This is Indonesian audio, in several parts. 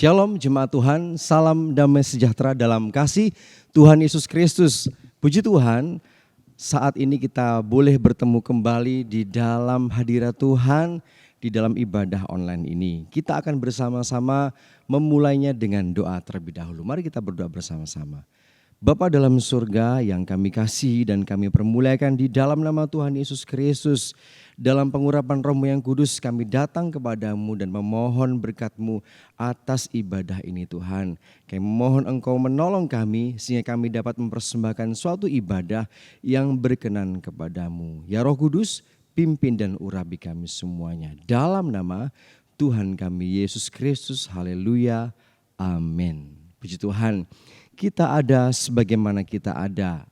Shalom jemaat Tuhan, salam damai sejahtera dalam kasih Tuhan Yesus Kristus. Puji Tuhan, saat ini kita boleh bertemu kembali di dalam hadirat Tuhan, di dalam ibadah online ini. Kita akan bersama-sama memulainya dengan doa terlebih dahulu. Mari kita berdoa bersama-sama. Bapa dalam surga yang kami kasih dan kami permuliakan di dalam nama Tuhan Yesus Kristus. Dalam pengurapan Roh-Mu yang kudus kami datang kepadamu dan memohon berkat-Mu atas ibadah ini Tuhan. Kami memohon Engkau menolong kami sehingga kami dapat mempersembahkan suatu ibadah yang berkenan kepadamu. Ya Roh Kudus, pimpin dan urapi kami semuanya. Dalam nama Tuhan kami Yesus Kristus, haleluya, amin. Puji Tuhan. Kita ada sebagaimana kita ada,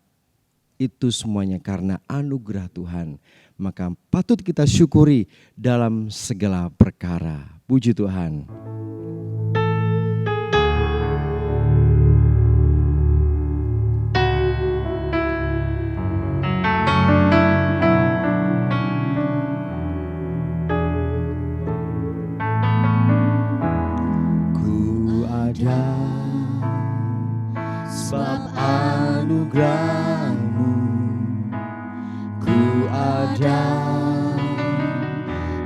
itu semuanya karena anugerah Tuhan. Maka patut kita syukuri dalam segala perkara. Puji Tuhan. Ku ada sebab anugerah-Mu, ku ada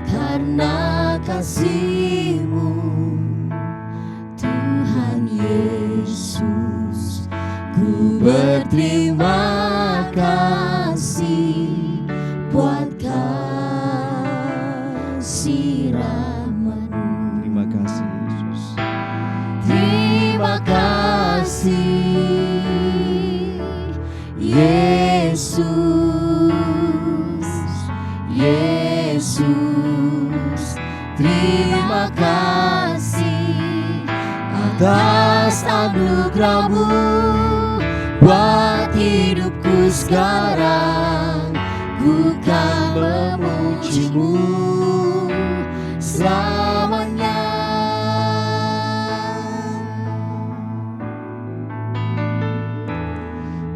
karena kasih-Mu, Tuhan Yesus. Ku berterima kasih buat kasih rahmat-Mu. Terima kasih Yesus. Terima kasih Yesus, Yesus, terima kasih atas anugerah-Mu buat hidupku sekarang. Ku kan memuji-Mu selamanya.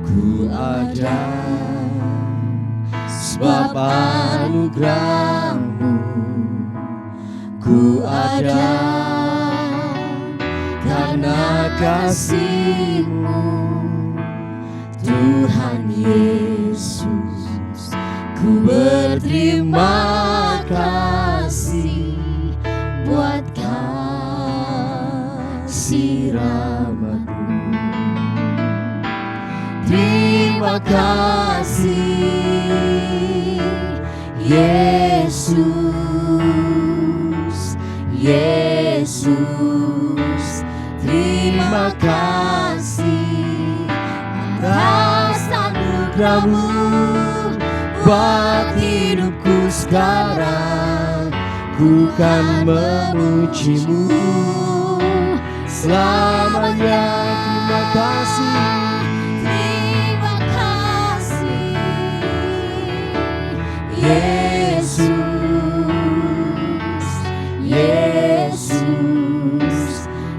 Ku ada sebab anugerah-Mu, ku ada karena kasih-Mu, Tuhan Yesus. Ku berterima kasih buat kasih rahmat-Mu. Terima kasih Yesus, Yesus, terima kasih atas anugerah-Mu buat hidupku sekarang. Ku kan memuji-Mu selamanya. Terima kasih. Yesus, Yesus,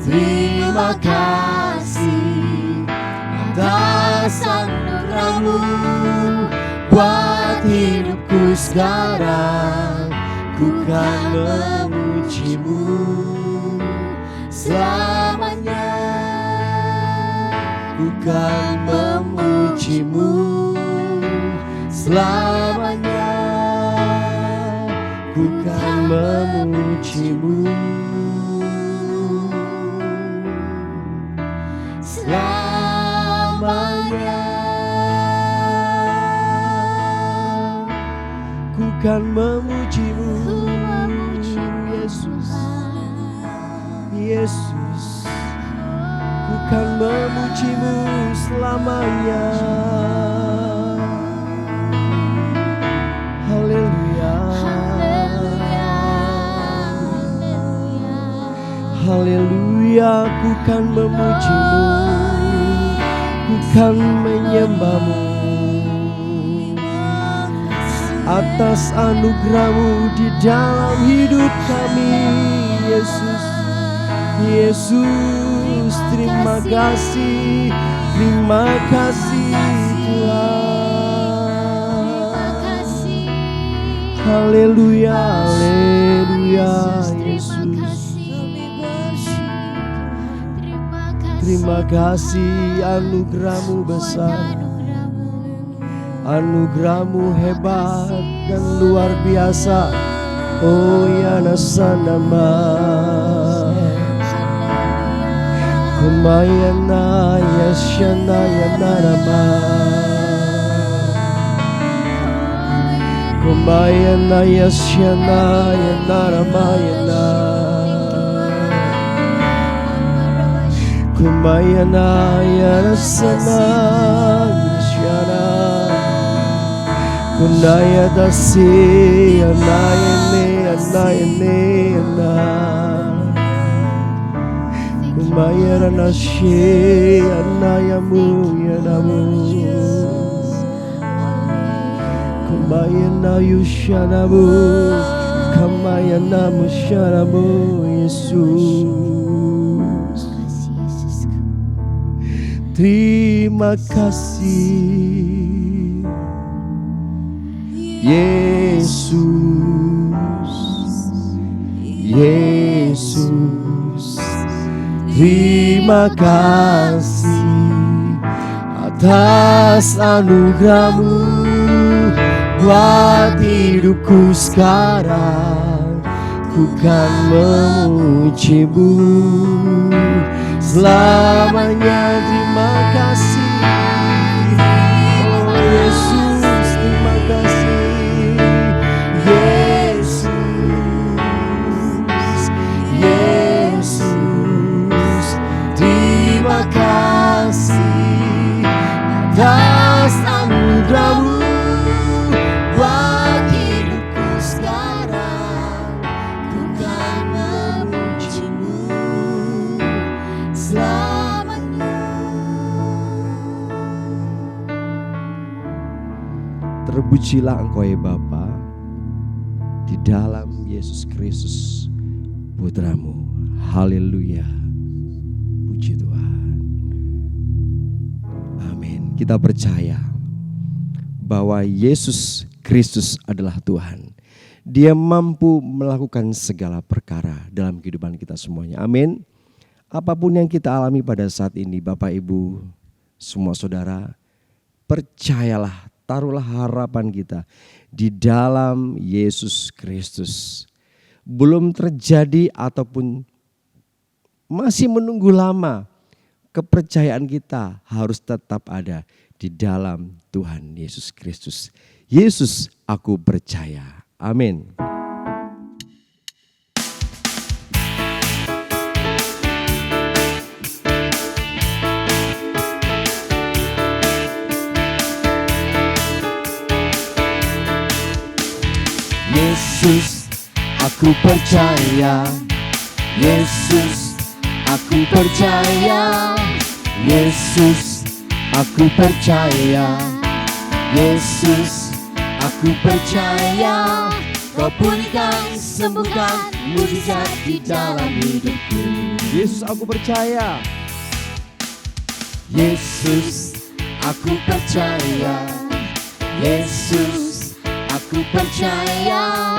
terima kasih atas anugerah-Mu buat hidupku sekarang. Ku kan memuji-Mu selamanya. Ku kan memuji-Mu selamanya. Ku kan memuji-Mu selamanya. Ku kan memuji-Mu Yesus, Yesus. Ku kan memuji-Mu selamanya. Haleluya. Haleluya, ku kan memuji-Mu, ku kan menyembah-Mu atas anugerah-Mu di dalam hidup kami. Yesus, Yesus, terima kasih Tuhan. Haleluya, haleluya Yesus. terima kasih, anugerah-Mu besar, anugerah-Mu hebat dan luar biasa. Oh ya nasanama kumayana yasyana yanarama kumayana yasyana yanarama yana kumayana yarasana yasyana kunaya dasi anayane anayane ana kumayana nashe anayamu yanamu kumayana yushanamu kamayana mushanamu Yesus. Terima kasih Yesus, Yesus. Terima kasih atas anugerah-Mu buat hidupku sekarang. Ku kan memuji-Mu selamanya. Terima kasih oh Yesus, terima kasih Yesus, Yesus. Terima kasih atas anugerah-Mu buat hidupku sekarang. Ku kan memuji-Mu selamanya. Terpujilah Engkau ya Bapa, di dalam Yesus Kristus Putra-Mu. Haleluya. Puji Tuhan. Amin. Kita percaya bahwa Yesus Kristus adalah Tuhan. Dia mampu melakukan segala perkara dalam kehidupan kita semuanya. Amin. Apapun yang kita alami pada saat ini, Bapak Ibu, semua saudara, percayalah, taruhlah harapan kita di dalam Yesus Kristus. Belum terjadi ataupun masih menunggu lama, kepercayaan kita harus tetap ada di dalam Tuhan Yesus Kristus. Yesus, aku percaya. Amin. Yesus, aku percaya. Yesus, aku percaya. Yesus, aku percaya. Yesus, aku percaya. Kau pulihkan, sembuhkan, mujizat di dalam hidupku. Yesus, aku percaya. Yesus, aku percaya. Yesus, aku percaya.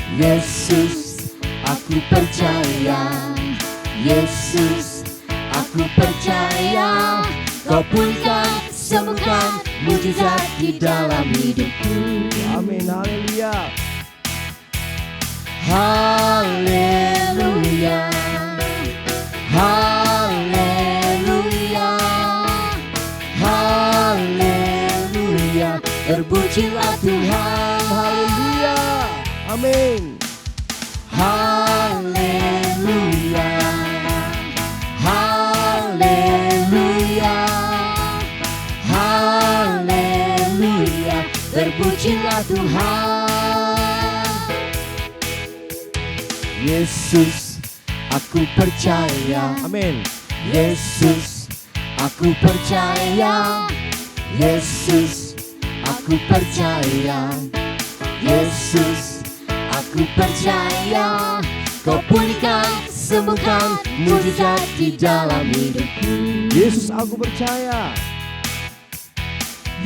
Yesus, aku percaya. Yesus, aku percaya. Kau pulihkan, sembuhkan, mujizat di dalam hidupku. Amin, haleluya. Haleluya. Haleluya. Haleluya. Terpujilah Tuhan. Haleluya. Amin. Haleluya. Haleluya. Haleluya. Terpujilah Tuhan. Yesus, aku percaya. Amin. Yesus, aku percaya. Yesus, aku percaya. Yesus, aku percaya. Kau pulihkan, sembuhkan, mujizat di dalam hidupku. Yesus, aku percaya.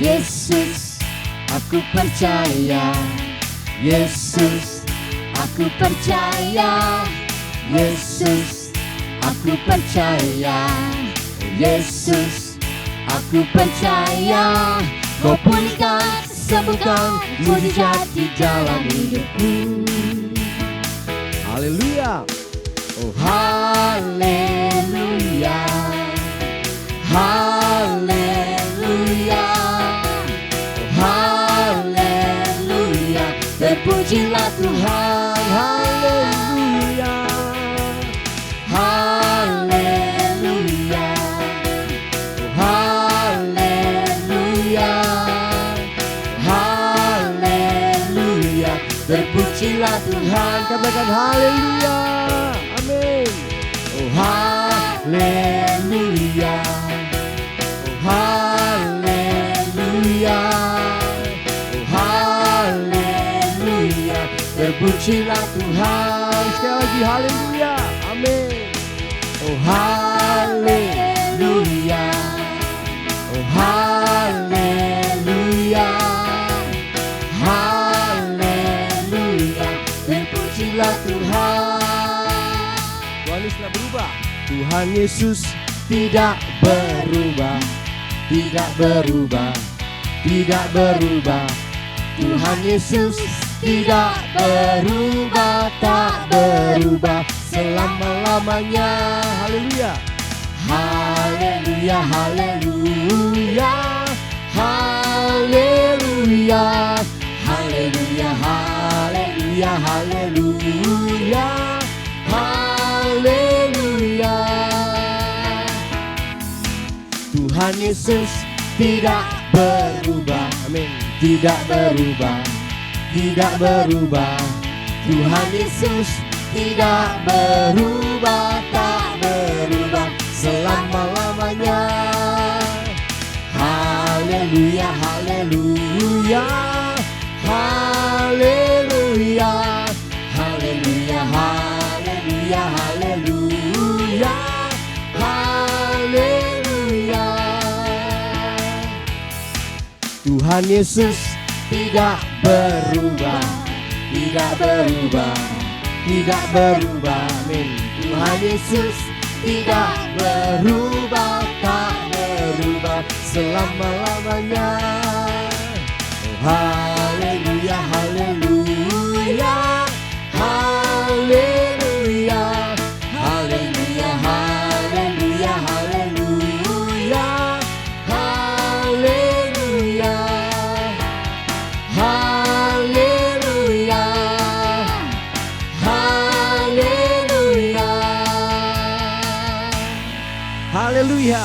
Yesus, aku percaya. Yesus, aku percaya. Yesus, aku percaya. Yesus, aku percaya Kau pulihkan, sembuhkan mujizat di dalam hidupku. Haleluya. Oh haleluya, haleluya, oh haleluya, terpujilah Tuhan. Haleluya. Haleluya, oh haleluya, haleluya, terpujilah Tuhan. Katakan haleluya. Amin. Oh haleluya, oh haleluya, oh haleluya, terpujilah Tuhan. Sekali lagi haleluya. Amin. Oh haleluya, oh haleluya, haleluya, terpujilah Tuhan. Tuhan Yesus tidak berubah. Tuhan Yesus Tidak berubah, tidak berubah, tidak berubah. Tuhan Yesus tidak berubah, tak berubah selama-lamanya. haleluya. Haleluya, haleluya, haleluya, haleluya, haleluya, haleluya, haleluya. Tuhan Yesus tidak berubah, Amin. tidak berubah, tidak berubah. Tuhan Yesus tidak berubah, tak berubah selama-lamanya. Haleluya, haleluya, haleluya, haleluya, haleluya, haleluya, haleluya. Tuhan Yesus tidak berubah, tidak berubah, tidak berubah. Amin. Tuhan Yesus tidak berubah, tak berubah selama-lamanya. Oh, haleluya, haleluya, haleluya, haleluya, haleluya, haleluya, haleluya, haleluya, haleluya. Haleluya.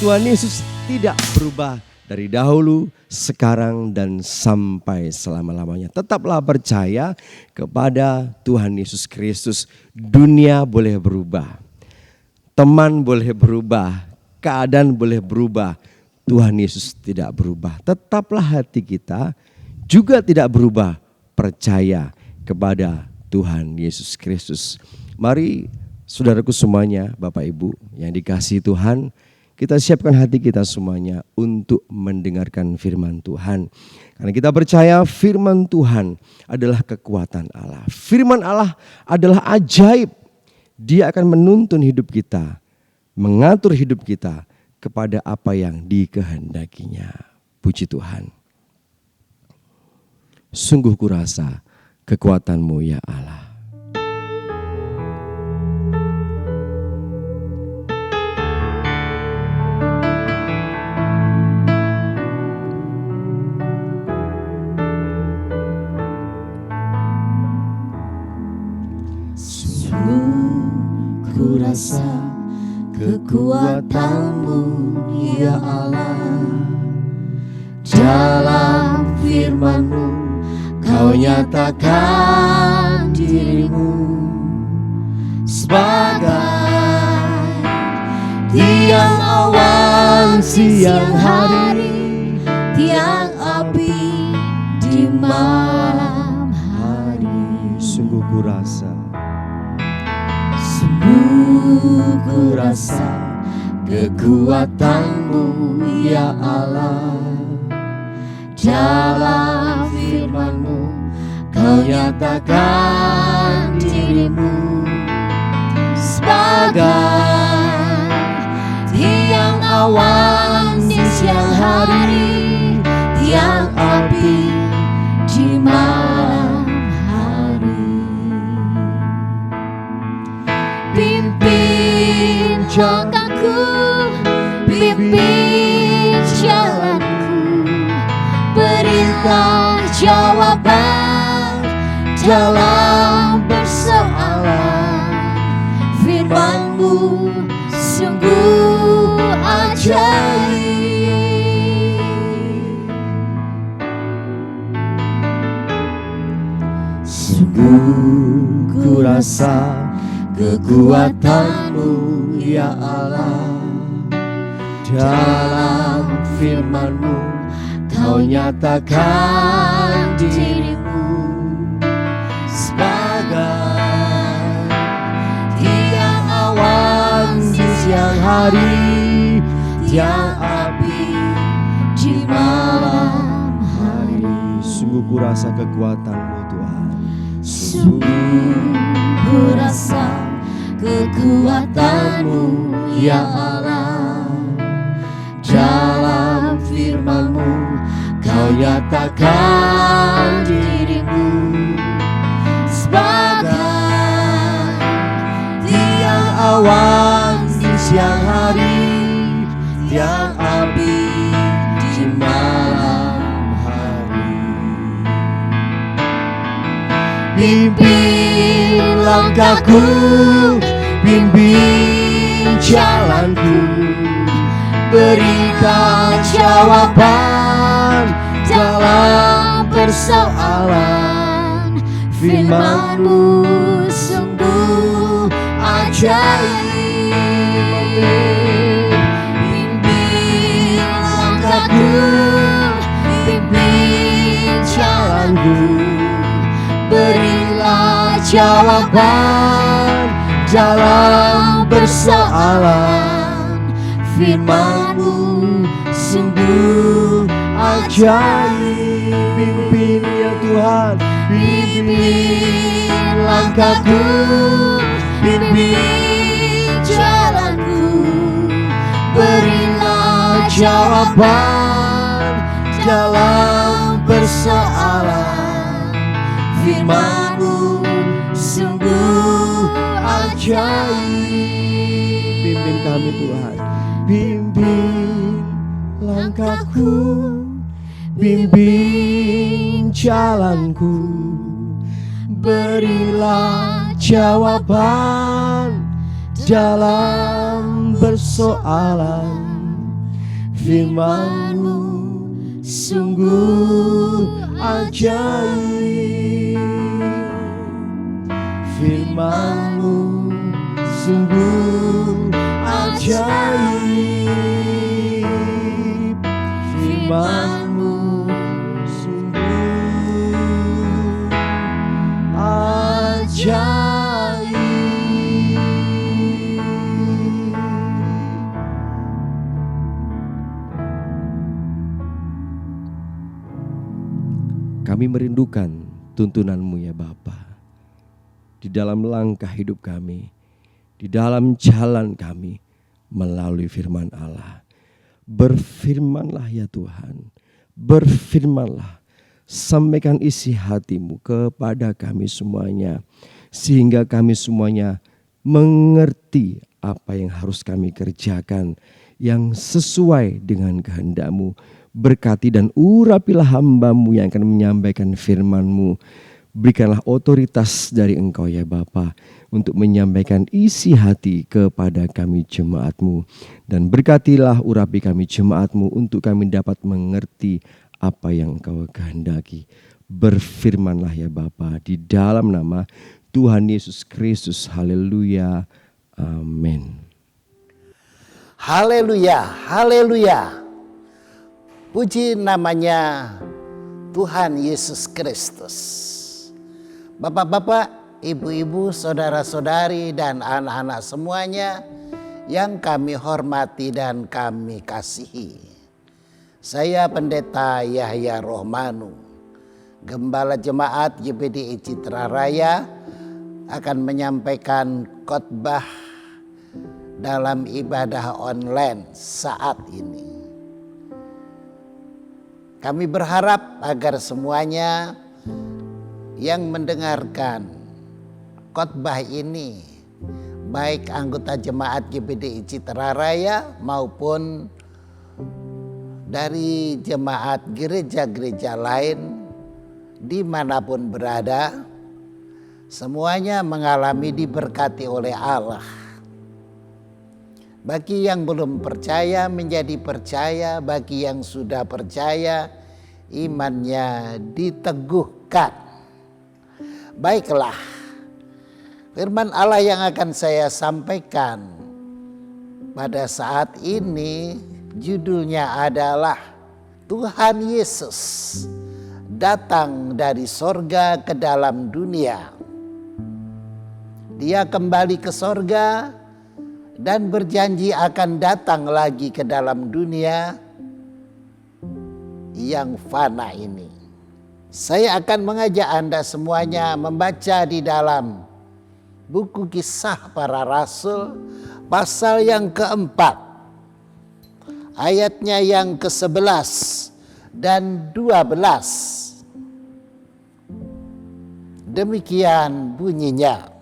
Tuhan Yesus tidak berubah dari dahulu, sekarang, dan sampai selama-lamanya. Tetaplah percaya kepada Tuhan Yesus Kristus. Dunia boleh berubah, teman boleh berubah, keadaan boleh berubah. Tuhan Yesus tidak berubah. Tetaplah hati kita juga tidak berubah, percaya kepada Tuhan Yesus Kristus. Mari saudaraku semuanya, Bapak Ibu yang dikasihi Tuhan, kita siapkan hati kita semuanya untuk mendengarkan firman Tuhan. Karena kita percaya firman Tuhan adalah kekuatan Allah. Firman Allah adalah ajaib. Dia akan menuntun hidup kita, mengatur hidup kita kepada apa yang dikehendakinya. Puji Tuhan. Sungguh kurasa kekuatan-Mu ya Allah. Ku rasa kekuatan-Mu ya Allah. Dalam firman-Mu Kau nyatakan diri-Mu sebagai tiang awan siang hari, tiang api di malam hari. Sungguh kurasa, ku rasa kekuatan-Mu ya Allah. Dalam firman-Mu Kau nyatakan diri-Mu sebagai tiang awan di siang hari, tiang api di malam hari. Pimpin langkahku, pimpin jalanku, berilah jawaban dalam persoalan. Firman-Mu sungguh ajaib. Sungguh ku rasa kekuatan-Mu ya Allah. Dalam firman-Mu Kau nyatakan diri-Mu sebagai tiang awan di siang hari, tiang api di malam hari. Sungguh ku rasa kekuatan-Mu Tuhan. Sungguh ku rasa kekuatan-Mu ya Allah. Dalam firman-Mu Kau nyatakan diri-Mu sebagai tiang awan di siang hari, tiang api di malam hari. Pimpin langkahku, pimpin jalanku, berikan jawaban dalam persoalan. Firman-Mu sungguh ajaib. Pimpin langkahku, pimpin jalanku, berilah jawaban dalam persoalan. Firman-Mu sungguh ajaib. Pimpin ya Tuhan, pimpin langkahku, pimpin jalanku, berilah jawaban dalam persoalan. Firman-Mu sungguh ajaib. Pimpin kami Tuhan, pimpin langkahku, pimpin jalanku, berilah jawaban dalam persoalan. Firman-Mu sungguh ajaib. Firman-Mu sungguh ajaib. Firman-Mu sungguh ajaib. Kami merindukan tuntunan-Mu ya Bapa, di dalam langkah hidup kami, di dalam jalan kami, melalui firman Allah. Berfirmanlah ya Tuhan, berfirmanlah, sampaikan isi hati-Mu kepada kami semuanya, sehingga kami semuanya mengerti apa yang harus kami kerjakan yang sesuai dengan kehendak-Mu. Berkati dan urapilah hamba-Mu yang akan menyampaikan firman-Mu. Berikanlah otoritas dari Engkau ya Bapa, untuk menyampaikan isi hati kepada kami jemaat-Mu. Dan berkatilah urapi kami jemaat-Mu, untuk kami dapat mengerti apa yang Engkau kehendaki. Berfirmanlah ya Bapa, di dalam nama Tuhan Yesus Kristus. Haleluya. Amin. Haleluya, haleluya. Puji namanya Tuhan Yesus Kristus. Bapak-bapak, ibu-ibu, saudara-saudari, dan anak-anak semuanya yang kami hormati dan kami kasihi. Saya Pendeta Yahya Rohmanu, Gembala Jemaat YPDI Citra Raya, akan menyampaikan khotbah dalam ibadah online saat ini. Kami berharap agar semuanya yang mendengarkan khotbah ini, baik anggota jemaat GBDI Citra Raya maupun dari jemaat gereja-gereja lain dimanapun berada, semuanya mengalami diberkati oleh Allah. Bagi yang belum percaya menjadi percaya, bagi yang sudah percaya imannya diteguhkan. Baiklah, firman Allah yang akan saya sampaikan pada saat ini judulnya adalah Tuhan Yesus datang dari sorga ke dalam dunia. Dia kembali ke sorga dan berjanji akan datang lagi ke dalam dunia yang fana ini. Saya akan mengajak Anda semuanya membaca di dalam buku Kisah Para Rasul pasal yang keempat, ayatnya yang ke-11 dan 12. Demikian bunyinya.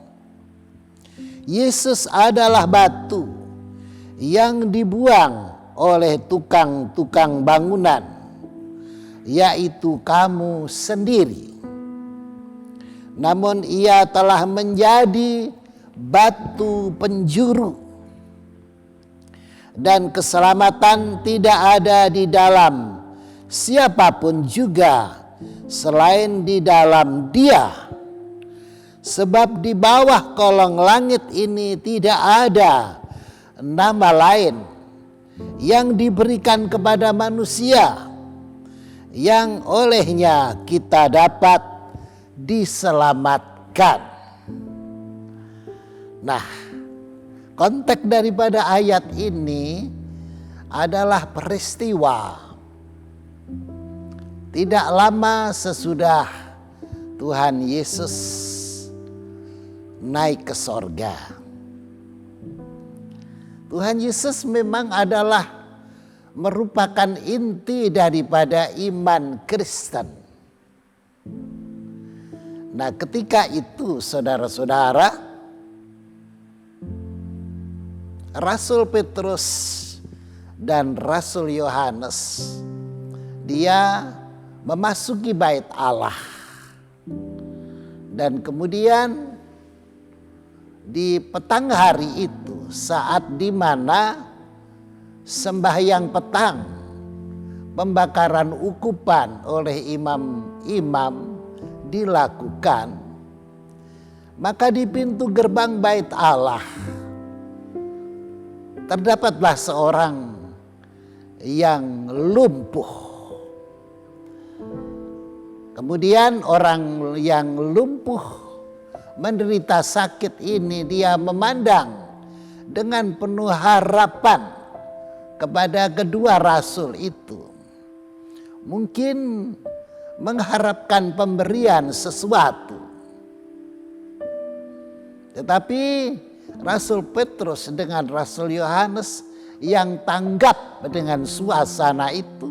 Yesus adalah batu yang dibuang oleh tukang-tukang bangunan, yaitu kamu sendiri. Namun ia telah menjadi batu penjuru, dan keselamatan tidak ada di dalam siapapun juga selain di dalam Dia. Sebab di bawah kolong langit ini tidak ada nama lain yang diberikan kepada manusia yang olehnya kita dapat diselamatkan. Nah, konteks daripada ayat ini adalah peristiwa tidak lama sesudah Tuhan Yesus naik ke sorga. Tuhan Yesus memang adalah merupakan inti daripada iman Kristen. Nah, ketika itu saudara-saudara, Rasul Petrus dan Rasul Yohanes dia memasuki bait Allah. Dan kemudian di petang hari itu, saat dimana sembahyang petang, pembakaran ukupan oleh imam-imam dilakukan, maka di pintu gerbang bait Allah terdapatlah seorang yang lumpuh. Kemudian orang yang lumpuh menderita sakit ini, dia memandang dengan penuh harapan kepada kedua rasul itu. Mungkin mengharapkan pemberian sesuatu. Tetapi Rasul Petrus dengan Rasul Yohanes yang tanggap dengan suasana itu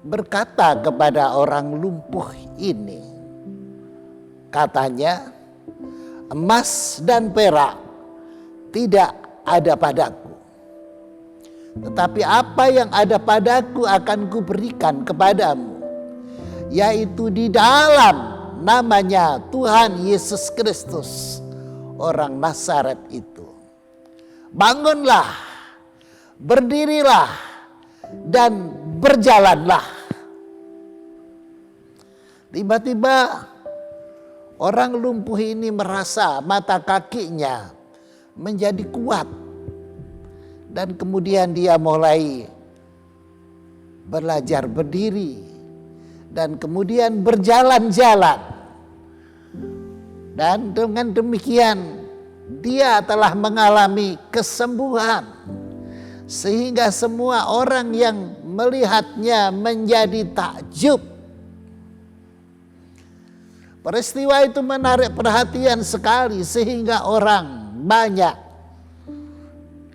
berkata kepada orang lumpuh ini, katanya, emas dan perak tidak ada padaku, tetapi apa yang ada padaku akan kuberikan kepadamu, yaitu di dalam namanya Tuhan Yesus Kristus, orang Nazaret itu. Bangunlah, berdirilah, dan berjalanlah. Tiba-tiba orang lumpuh ini merasa mata kakinya menjadi kuat. Dan kemudian dia mulai belajar berdiri. Dan kemudian berjalan-jalan. Dan dengan demikian dia telah mengalami kesembuhan. Sehingga semua orang yang melihatnya menjadi takjub. Peristiwa itu menarik perhatian sekali sehingga orang banyak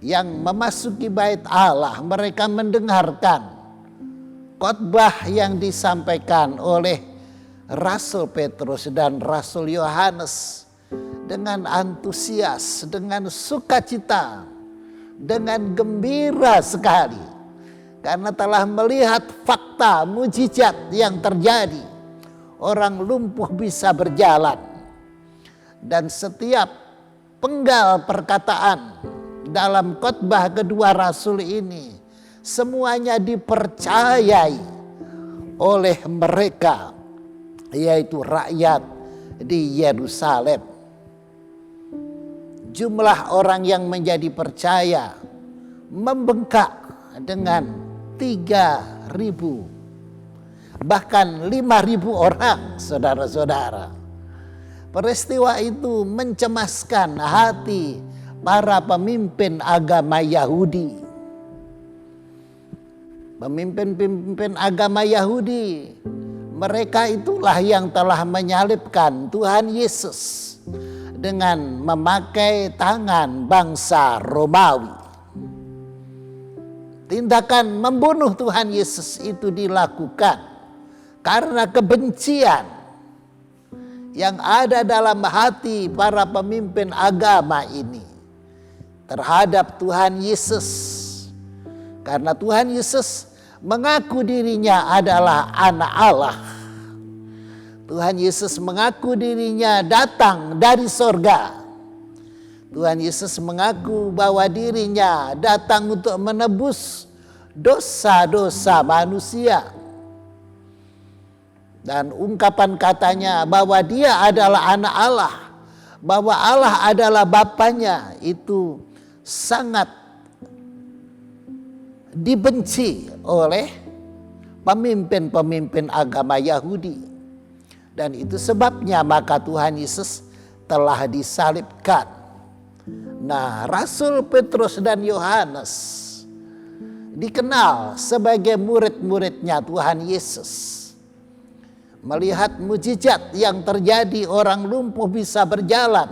yang memasuki bait Allah, mereka mendengarkan khotbah yang disampaikan oleh Rasul Petrus dan Rasul Yohanes dengan antusias, dengan sukacita, dengan gembira sekali karena telah melihat fakta mujizat yang terjadi. Orang lumpuh bisa berjalan, dan setiap penggal perkataan dalam khotbah kedua rasul ini semuanya dipercayai oleh mereka, yaitu rakyat di Yerusalem. Jumlah orang yang menjadi percaya membengkak dengan 3.000 bahkan 5.000 orang, saudara-saudara. Peristiwa itu mencemaskan hati para pemimpin agama Yahudi. Pemimpin-pemimpin agama Yahudi, mereka itulah yang telah menyalibkan Tuhan Yesus dengan memakai tangan bangsa Romawi. Tindakan membunuh Tuhan Yesus itu dilakukan karena kebencian yang ada dalam hati para pemimpin agama ini terhadap Tuhan Yesus. Karena Tuhan Yesus mengaku dirinya adalah anak Allah. Tuhan Yesus mengaku dirinya datang dari sorga. Tuhan Yesus mengaku bahwa dirinya datang untuk menebus dosa-dosa manusia. Dan ungkapan katanya bahwa dia adalah anak Allah, bahwa Allah adalah Bapanya, itu sangat dibenci oleh pemimpin-pemimpin agama Yahudi. Dan itu sebabnya maka Tuhan Yesus telah disalibkan. Nah, Rasul Petrus dan Yohanes dikenal sebagai murid-muridnya Tuhan Yesus. Melihat mujizat yang terjadi, orang lumpuh bisa berjalan,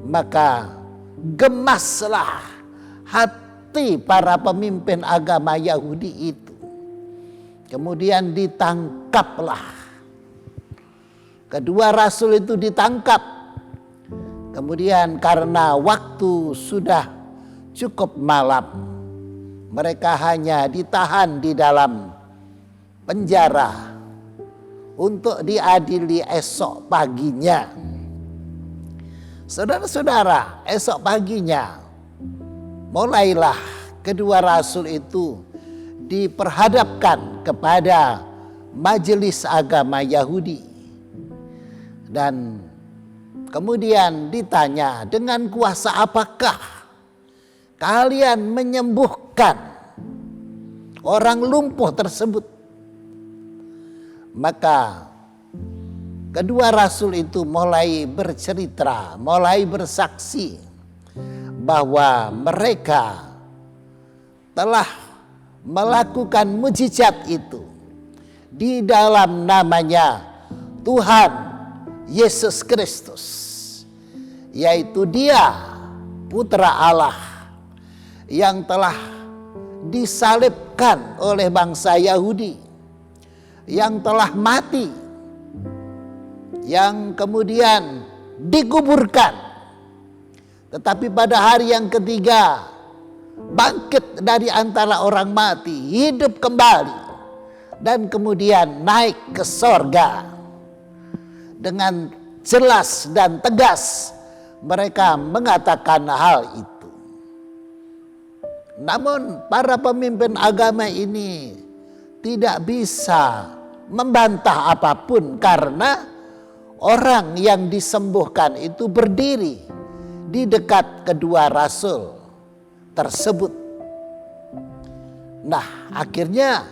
maka gemaslah hati para pemimpin agama Yahudi itu. Kemudian ditangkaplah. Kedua rasul itu ditangkap. Kemudian karena waktu sudah cukup malam, mereka hanya ditahan di dalam penjara untuk diadili esok paginya. Saudara-saudara, esok paginya mulailah kedua rasul itu diperhadapkan kepada majelis agama Yahudi. Dan kemudian ditanya, dengan kuasa apakah kalian menyembuhkan orang lumpuh tersebut? Maka kedua rasul itu mulai bercerita, mulai bersaksi bahwa mereka telah melakukan mujizat itu di dalam namanya Tuhan Yesus Kristus, yaitu Dia Putra Allah yang telah disalibkan oleh bangsa Yahudi, yang telah mati, yang kemudian dikuburkan, tetapi pada hari yang ketiga bangkit dari antara orang mati, hidup kembali, dan kemudian naik ke sorga. Dengan jelas dan tegas mereka mengatakan hal itu. Namun para pemimpin agama ini tidak bisa membantah apapun, karena orang yang disembuhkan itu berdiri di dekat kedua rasul tersebut. Nah, akhirnya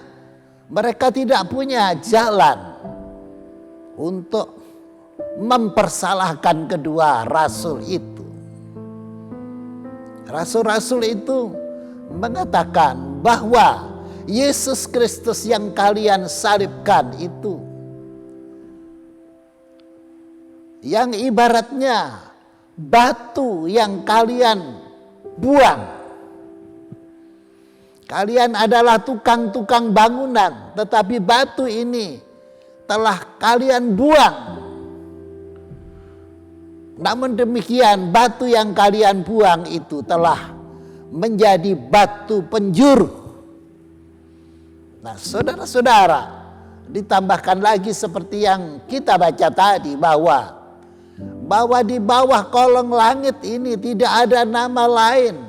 mereka tidak punya jalan untuk mempersalahkan kedua rasul itu. Rasul-rasul itu mengatakan bahwa Yesus Kristus yang kalian salibkan itu, yang ibaratnya batu yang kalian buang Kalian adalah tukang-tukang bangunan, tetapi batu ini telah kalian buang. Namun demikian, batu yang kalian buang itu telah menjadi batu penjuru. Nah, saudara-saudara, ditambahkan lagi seperti yang kita baca tadi, bahwa di bawah kolong langit ini tidak ada nama lain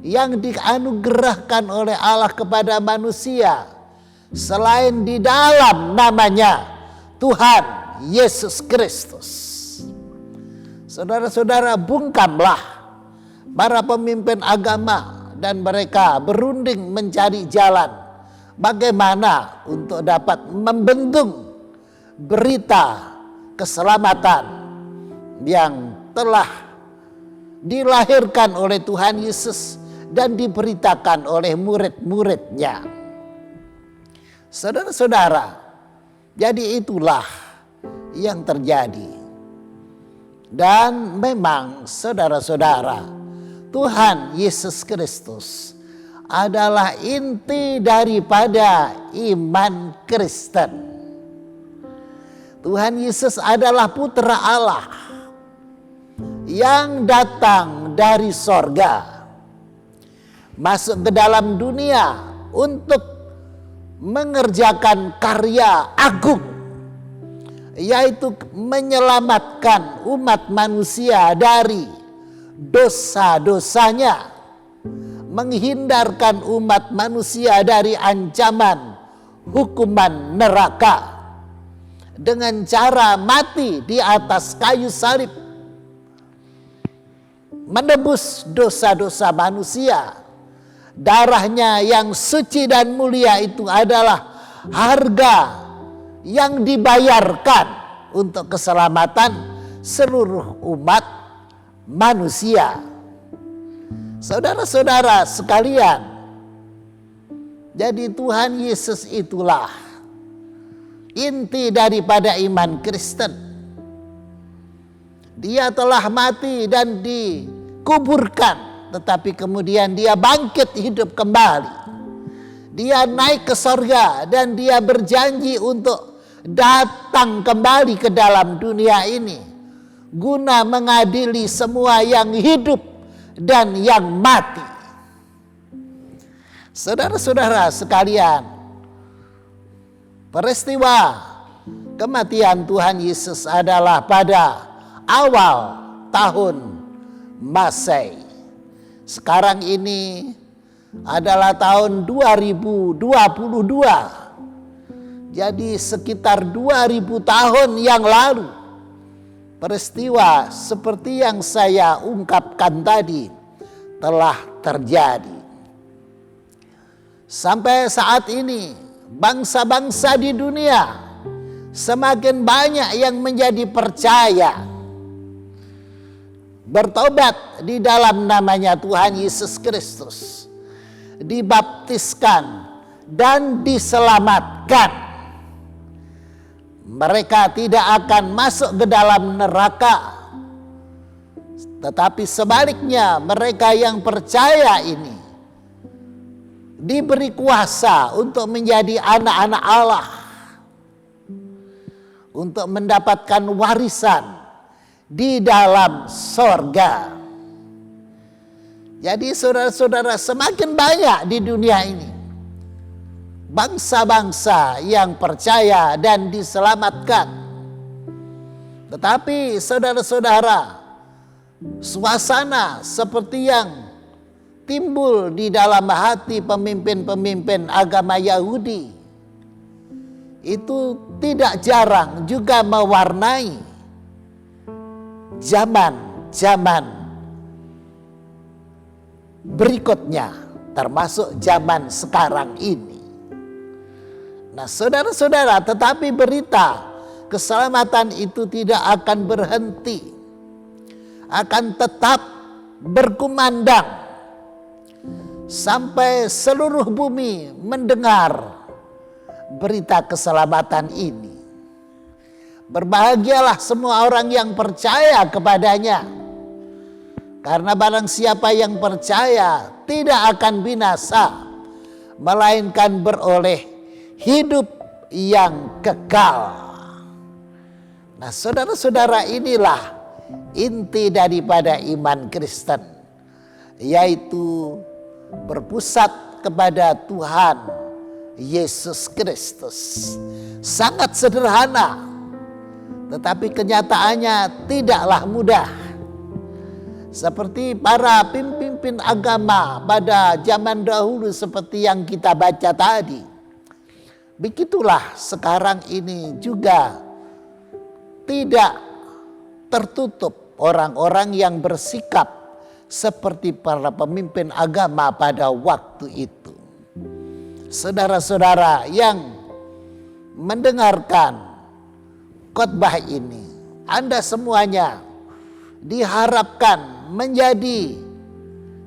yang dianugerahkan oleh Allah kepada manusia selain di dalam namanya Tuhan Yesus Kristus. Saudara-saudara, bungkamlah para pemimpin agama dan mereka berunding mencari jalan bagaimana untuk dapat membendung berita keselamatan yang telah dilahirkan oleh Tuhan Yesus dan diberitakan oleh murid-muridnya. Saudara-saudara, jadi itulah yang terjadi. Dan memang saudara-saudara, Tuhan Yesus Kristus adalah inti daripada iman Kristen. Tuhan Yesus adalah putra Allah yang datang dari sorga, masuk ke dalam dunia untuk mengerjakan karya agung, yaitu menyelamatkan umat manusia dari dosa-dosanya, menghindarkan umat manusia dari ancaman hukuman neraka dengan cara mati di atas kayu salib, menebus dosa-dosa manusia. Darahnya yang suci dan mulia itu adalah harga yang dibayarkan untuk keselamatan seluruh umat manusia. Saudara-saudara sekalian, jadi Tuhan Yesus itulah inti daripada iman Kristen. Dia telah mati dan dikuburkan, tetapi kemudian dia bangkit hidup kembali. Dia naik ke sorga dan dia berjanji untuk datang kembali ke dalam dunia ini guna mengadili semua yang hidup dan yang mati. Saudara-saudara sekalian, peristiwa kematian Tuhan Yesus adalah pada awal tahun Masehi. Sekarang ini adalah tahun 2022. Jadi sekitar 2000 tahun yang lalu, peristiwa seperti yang saya ungkapkan tadi telah terjadi. Sampai saat ini bangsa-bangsa di dunia semakin banyak yang menjadi percaya, bertobat di dalam namanya Tuhan Yesus Kristus, dibaptiskan dan diselamatkan. Mereka tidak akan masuk ke dalam neraka, tetapi sebaliknya mereka yang percaya ini diberi kuasa untuk menjadi anak-anak Allah, untuk mendapatkan warisan di dalam sorga. Jadi saudara-saudara, semakin banyak di dunia ini bangsa-bangsa yang percaya dan diselamatkan. Tetapi saudara-saudara, suasana seperti yang timbul di dalam hati pemimpin-pemimpin agama Yahudi itu tidak jarang juga mewarnai zaman-zaman berikutnya, termasuk zaman sekarang ini. Nah, saudara-saudara, tetapi berita keselamatan itu tidak akan berhenti, akan tetap berkumandang sampai seluruh bumi mendengar berita keselamatan ini. Berbahagialah semua orang yang percaya kepadanya, karena barang siapa yang percaya tidak akan binasa, melainkan beroleh hidup yang kekal. Nah, saudara-saudara, inilah inti daripada iman Kristen, yaitu berpusat kepada Tuhan Yesus Kristus. Sangat sederhana, tetapi kenyataannya tidaklah mudah. Seperti para pemimpin agama pada zaman dahulu seperti yang kita baca tadi, begitulah sekarang ini juga tidak tertutup orang-orang yang bersikap seperti para pemimpin agama pada waktu itu. Saudara-saudara yang mendengarkan khotbah ini, Anda semuanya diharapkan menjadi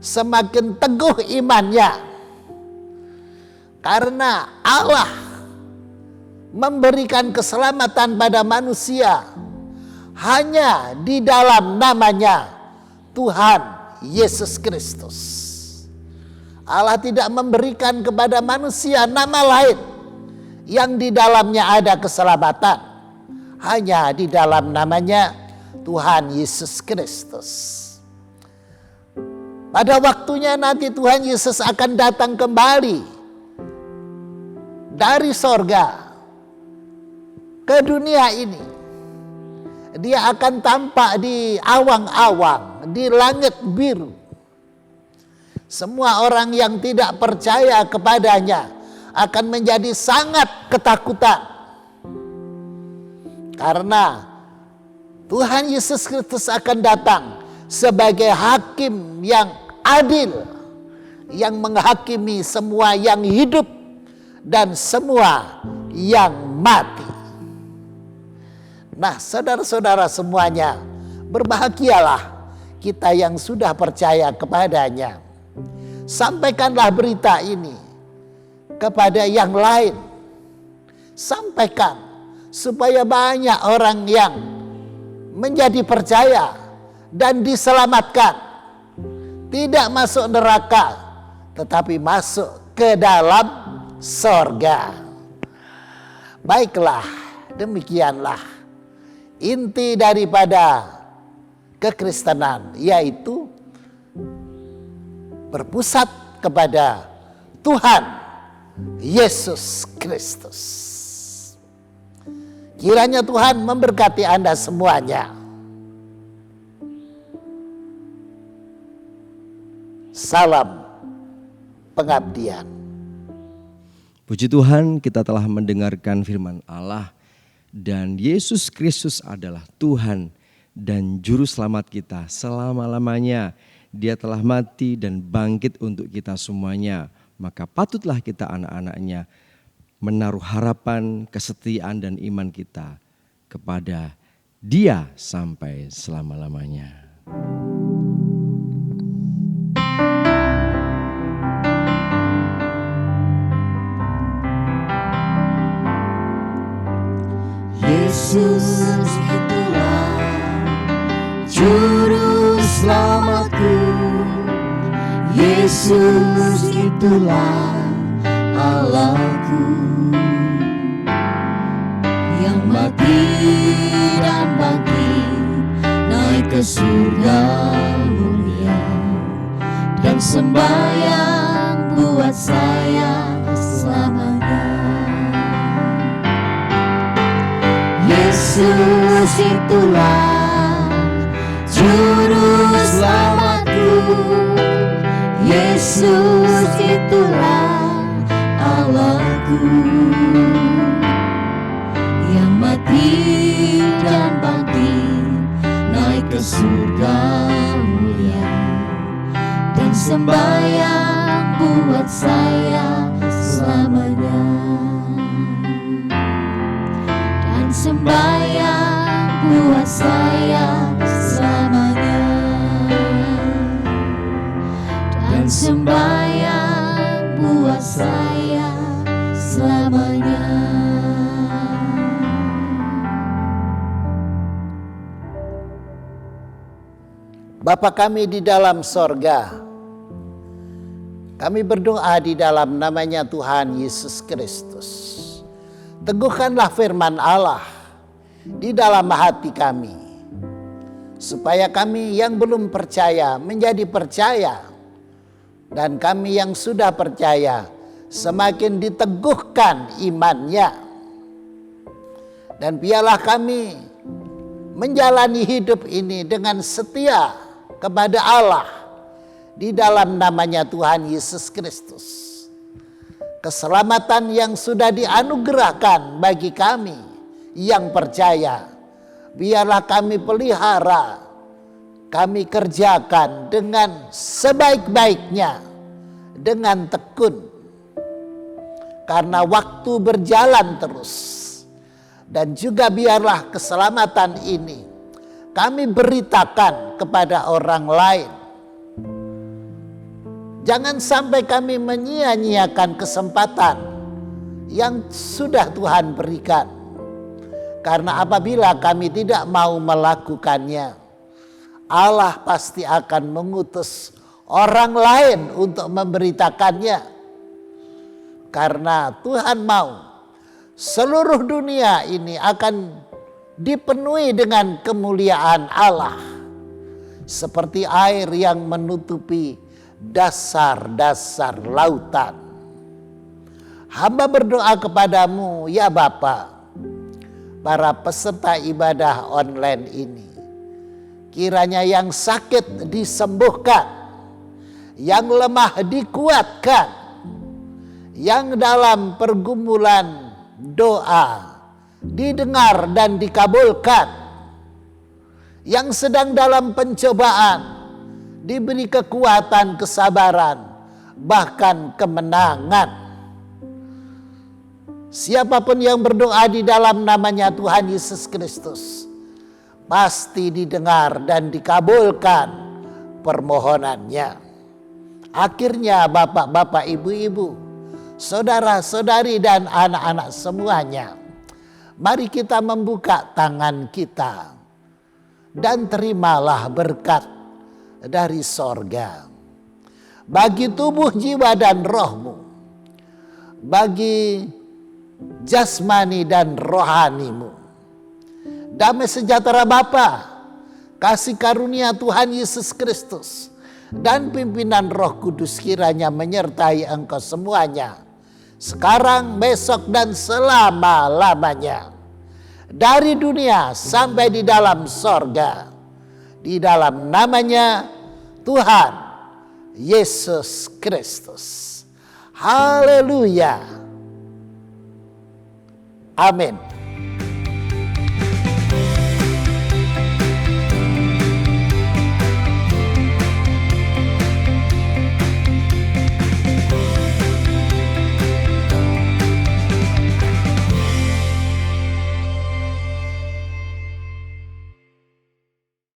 semakin teguh imannya, karena Allah memberikan keselamatan pada manusia hanya di dalam namanya Tuhan Yesus Kristus. Allah tidak memberikan kepada manusia nama lain yang di dalamnya ada keselamatan, hanya di dalam namanya Tuhan Yesus Kristus. Pada waktunya nanti Tuhan Yesus akan datang kembali dari sorga ke dunia ini. Dia akan tampak di awang-awang, di langit biru. Semua orang yang tidak percaya kepadanya akan menjadi sangat ketakutan, karena Tuhan Yesus Kristus akan datang sebagai hakim yang adil, yang menghakimi semua yang hidup dan semua yang mati. Nah, saudara-saudara semuanya, berbahagialah kita yang sudah percaya kepadanya. Sampaikanlah berita ini kepada yang lain. Sampaikan supaya banyak orang yang menjadi percaya dan diselamatkan. Tidak masuk neraka, tetapi masuk ke dalam sorga. Baiklah, demikianlah inti daripada kekristenan, yaitu berpusat kepada Tuhan Yesus Kristus. Kiranya Tuhan memberkati Anda semuanya. Salam pengabdian. Puji Tuhan, kita telah mendengarkan firman Allah, dan Yesus Kristus adalah Tuhan dan Juru Selamat kita selama-lamanya. Dia telah mati dan bangkit untuk kita semuanya. Maka patutlah kita anak-anaknya menaruh harapan, kesetiaan dan iman kita kepada Dia sampai selama-lamanya. Yesus itulah Juru Selamatku. Yesus itulah Allahku, yang mati dan bangkit naik ke surga mulia, dan sembahyang buat saya selamanya. Yesus itulah Juru Selamatku. Yesus itulah Allahku, yang mati dan bangkit naik ke surga mulia, dan sembahyang buat saya selamanya. Dan sembahyang buat saya selamanya. Dan sembahyang buat saya selamanya. Bapa kami di dalam sorga, Kami berdoa di dalam namanya Tuhan Yesus Kristus. Teguhkanlah firman Allah di dalam hati kami, supaya kami yang belum percaya menjadi percaya, dan kami yang sudah percaya semakin diteguhkan imannya. Dan biarlah kami menjalani hidup ini dengan setia kepada Allah di dalam namanya Tuhan Yesus Kristus. Keselamatan yang sudah dianugerahkan bagi kami yang percaya, biarlah kami pelihara, kami kerjakan dengan sebaik-baiknya, dengan tekun. Karena waktu berjalan terus. Dan juga biarlah keselamatan ini kami beritakan kepada orang lain. Jangan sampai kami menyia-nyiakan kesempatan yang sudah Tuhan berikan. Karena apabila kami tidak mau melakukannya, Allah pasti akan mengutus orang lain untuk memberitakannya. Karena Tuhan mau seluruh dunia ini akan dipenuhi dengan kemuliaan Allah. Seperti air yang menutupi dasar-dasar lautan. Hamba berdoa kepadamu ya Bapa, para peserta ibadah online ini, kiranya yang sakit disembuhkan, yang lemah dikuatkan, yang dalam pergumulan doa didengar dan dikabulkan, yang sedang dalam pencobaan diberi kekuatan, kesabaran, bahkan kemenangan. Siapapun yang berdoa di dalam namanya Tuhan Yesus Kristus, pasti didengar dan dikabulkan permohonannya. Akhirnya bapak-bapak, ibu-ibu, saudara-saudari dan anak-anak semuanya, mari kita membuka tangan kita dan terimalah berkat dari sorga bagi tubuh, jiwa dan rohmu, bagi jasmani dan rohanimu. Damai sejahtera Bapa, kasih karunia Tuhan Yesus Kristus, dan pimpinan Roh Kudus kiranya menyertai engkau semuanya, sekarang, besok, dan selama-lamanya, dari dunia sampai di dalam sorga, di dalam namanya Tuhan Yesus Kristus. Haleluya. Amin.